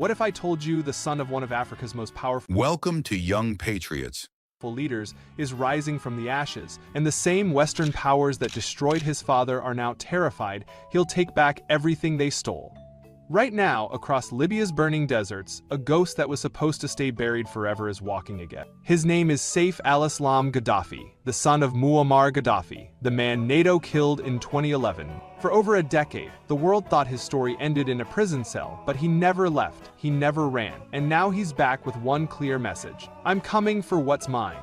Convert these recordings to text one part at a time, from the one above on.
What if I told you the son of one of Africa's most powerful Welcome to Young Patriots. leaders is rising from the ashes, and the same Western powers that destroyed his father are now terrified he'll take back everything they stole? Right now, across Libya's burning deserts, a ghost that was supposed to stay buried forever is walking again. His name is Saif al-Islam Gaddafi, the son of Muammar Gaddafi, the man NATO killed in 2011. For over a decade, the world thought his story ended in a prison cell, but he never left, he never ran, and now he's back with one clear message: I'm coming for what's mine.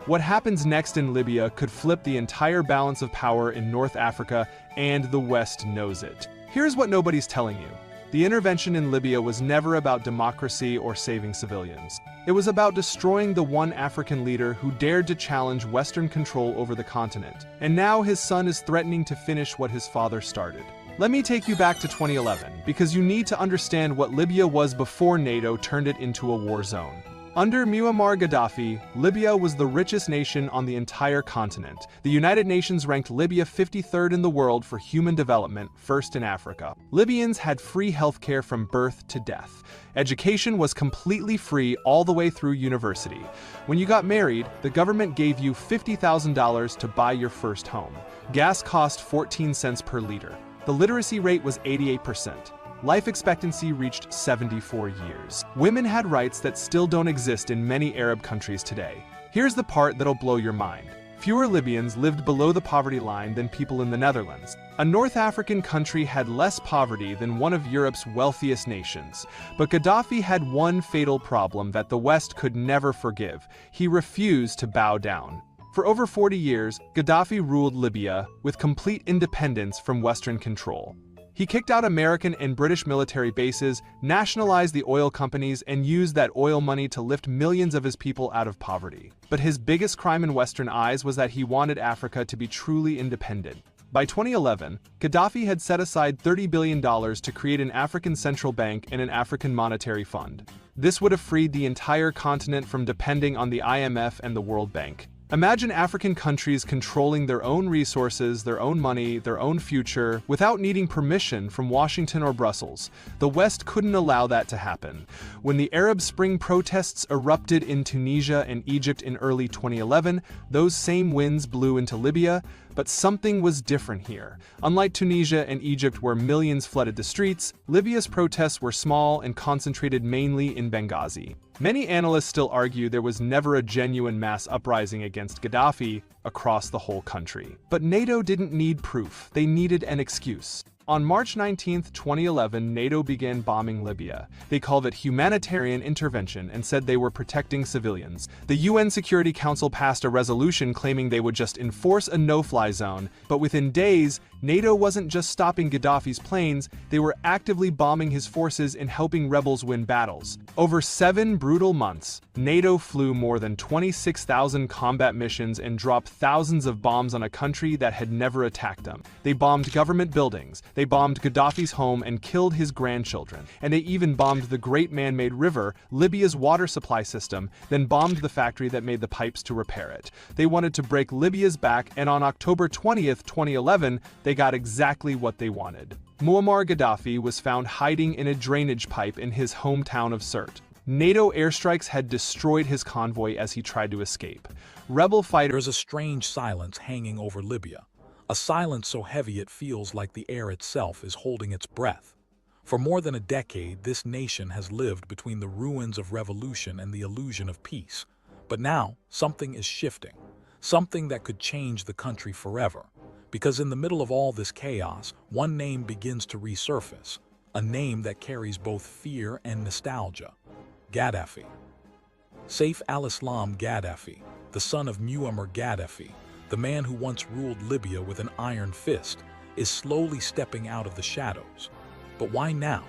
What happens next in Libya could flip the entire balance of power in North Africa, and the West knows it. Here's what nobody's telling you. The intervention in Libya was never about democracy or saving civilians. It was about destroying the one African leader who dared to challenge Western control over the continent. And now his son is threatening to finish what his father started. Let me take you back to 2011, because you need to understand what Libya was before NATO turned it into a war zone. Under Muammar Gaddafi, Libya was the richest nation on the entire continent. The United Nations ranked Libya 53rd in the world for human development, first in Africa. Libyans had free healthcare from birth to death. Education was completely free all the way through university. When you got married, the government gave you $50,000 to buy your first home. Gas cost 14 cents per liter. The literacy rate was 88%. Life expectancy reached 74 years. Women had rights that still don't exist in many Arab countries today. Here's the part that'll blow your mind. Fewer Libyans lived below the poverty line than people in the Netherlands. A North African country had less poverty than one of Europe's wealthiest nations. But Gaddafi had one fatal problem that the West could never forgive. He refused to bow down. For over 40 years, Gaddafi ruled Libya with complete independence from Western control. He kicked out American and British military bases, nationalized the oil companies, and used that oil money to lift millions of his people out of poverty. But his biggest crime in Western eyes was that he wanted Africa to be truly independent. By 2011, Gaddafi had set aside $30 billion to create an African central bank and an African monetary fund. This would have freed the entire continent from depending on the IMF and the World Bank. Imagine African countries controlling their own resources, their own money, their own future, without needing permission from Washington or Brussels. The West couldn't allow that to happen. When the Arab Spring protests erupted in Tunisia and Egypt in early 2011, those same winds blew into Libya, but something was different here. Unlike Tunisia and Egypt, where millions flooded the streets, Libya's protests were small and concentrated mainly in Benghazi. Many analysts still argue there was never a genuine mass uprising against Gaddafi across the whole country. But NATO didn't need proof, they needed an excuse. On March 19, 2011, NATO began bombing Libya. They called it humanitarian intervention and said they were protecting civilians. The UN Security Council passed a resolution claiming they would just enforce a no-fly zone, but within days, NATO wasn't just stopping Gaddafi's planes, they were actively bombing his forces and helping rebels win battles. Over 7 brutal months, NATO flew more than 26,000 combat missions and dropped thousands of bombs on a country that had never attacked them. They bombed government buildings, they bombed Gaddafi's home and killed his grandchildren, and they even bombed the great man-made river, Libya's water supply system, then bombed the factory that made the pipes to repair it. They wanted to break Libya's back, and on October 20th, 2011, they got exactly what they wanted. Muammar Gaddafi was found hiding in a drainage pipe in his hometown of Sirte. NATO airstrikes had destroyed his convoy as he tried to escape. Rebel fighters. There's a strange silence hanging over Libya. A silence so heavy it feels like the air itself is holding its breath. For more than a decade, this nation has lived between the ruins of revolution and the illusion of peace. But now, something is shifting. Something that could change the country forever. Because in the middle of all this chaos, one name begins to resurface. A name that carries both fear and nostalgia. Gaddafi. Saif al-Islam Gaddafi, the son of Muammar Gaddafi, the man who once ruled Libya with an iron fist, is slowly stepping out of the shadows. But why now?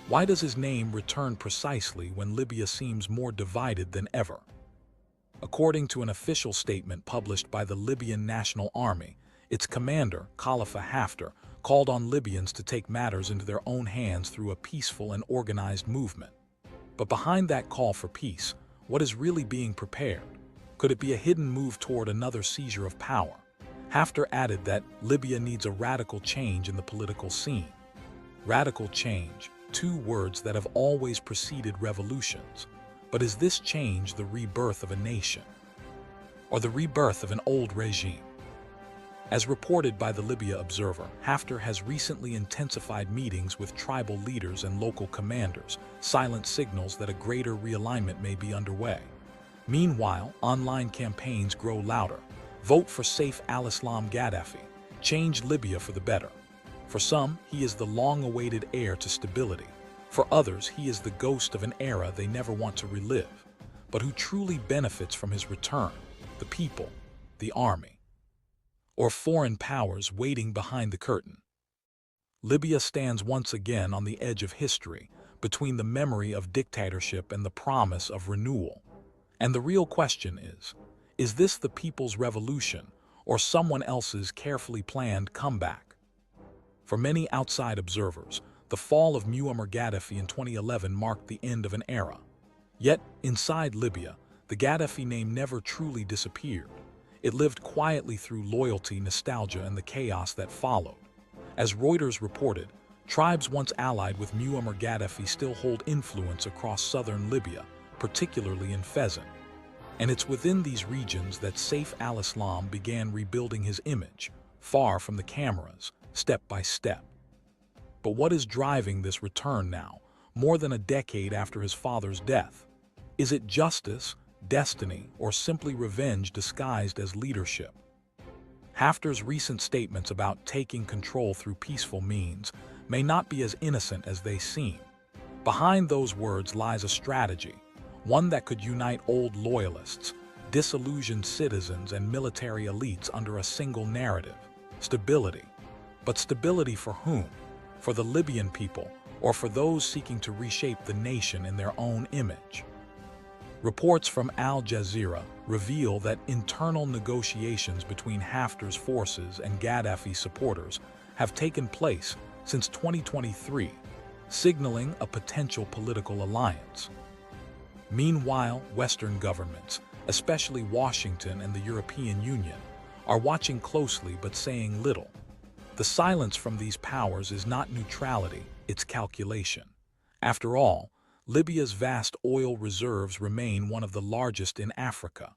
Why does his name return precisely when Libya seems more divided than ever? According to an official statement published by the Libyan National Army, its commander, Khalifa Haftar, called on Libyans to take matters into their own hands through a peaceful and organized movement. But behind that call for peace, what is really being prepared? Could it be a hidden move toward another seizure of power? Haftar added that Libya needs a radical change in the political scene. Radical change, two words that have always preceded revolutions. But is this change the rebirth of a nation, or the rebirth of an old regime? As reported by the Libya Observer, Haftar has recently intensified meetings with tribal leaders and local commanders, silent signals that a greater realignment may be underway. Meanwhile, online campaigns grow louder. Vote for Saif al-Islam Gaddafi. Change Libya for the better. For some, he is the long-awaited heir to stability. For others, he is the ghost of an era they never want to relive. But who truly benefits from his return? The people, the army, or foreign powers waiting behind the curtain? Libya stands once again on the edge of history, between the memory of dictatorship and the promise of renewal. And the real question is this the people's revolution or someone else's carefully planned comeback? For many outside observers, the fall of Muammar Gaddafi in 2011 marked the end of an era. Yet, inside Libya, the Gaddafi name never truly disappeared. It lived quietly through loyalty, nostalgia, and the chaos that followed. As Reuters reported, tribes once allied with Muammar Gaddafi still hold influence across southern Libya, particularly in Fezzan. And it's within these regions that Saif al-Islam began rebuilding his image, far from the cameras, step by step. But what is driving this return now, more than a decade after his father's death? Is it justice, destiny, or simply revenge disguised as leadership? Haftar's recent statements about taking control through peaceful means may not be as innocent as they seem. Behind those words lies a strategy, one that could unite old loyalists, disillusioned citizens, and military elites under a single narrative: stability. But stability for whom? For the Libyan people, or for those seeking to reshape the nation in their own image? Reports from Al Jazeera reveal that internal negotiations between Haftar's forces and Gaddafi supporters have taken place since 2023, signaling a potential political alliance. Meanwhile, Western governments, especially Washington and the European Union, are watching closely but saying little. The silence from these powers is not neutrality, it's calculation. After all, Libya's vast oil reserves remain one of the largest in Africa.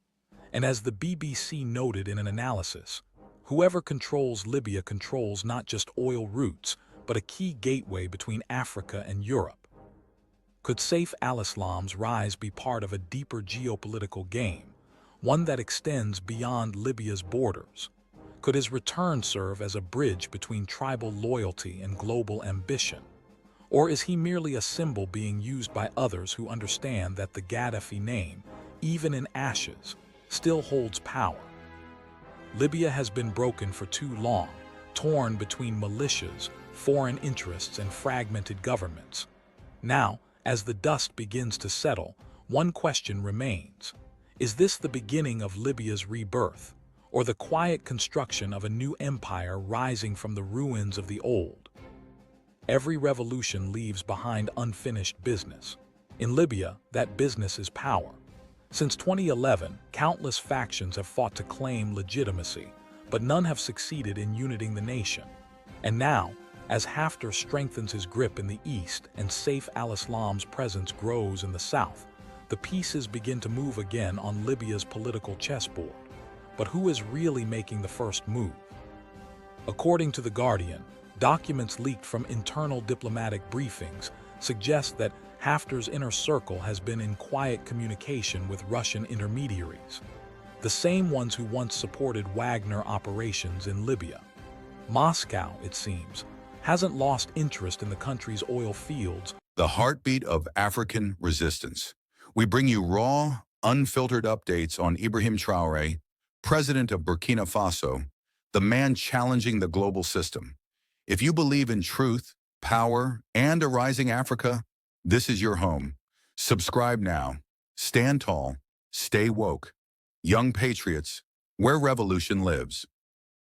And as the BBC noted in an analysis, whoever controls Libya controls not just oil routes, but a key gateway between Africa and Europe. Could Saif al-Islam's rise be part of a deeper geopolitical game, one that extends beyond Libya's borders? Could his return serve as a bridge between tribal loyalty and global ambition? Or is he merely a symbol being used by others who understand that the Gaddafi name, even in ashes, still holds power? Libya has been broken for too long, torn between militias, foreign interests, and fragmented governments. Now, as the dust begins to settle, one question remains. Is this the beginning of Libya's rebirth, or the quiet construction of a new empire rising from the ruins of the old? Every revolution leaves behind unfinished business. In Libya, that business is power. Since 2011, countless factions have fought to claim legitimacy, but none have succeeded in uniting the nation. And now, as Haftar strengthens his grip in the east and Saif al-Islam's presence grows in the south, the pieces begin to move again on Libya's political chessboard. But who is really making the first move? According to The Guardian, documents leaked from internal diplomatic briefings suggest that Haftar's inner circle has been in quiet communication with Russian intermediaries, the same ones who once supported Wagner operations in Libya. Moscow, it seems, hasn't lost interest in the country's oil fields. The heartbeat of African resistance. We bring you raw, unfiltered updates on Ibrahim Traoré, president of Burkina Faso, the man challenging the global system. If you believe in truth, power, and a rising Africa, this is your home. Subscribe now. Stand tall. Stay woke. Young patriots, where revolution lives.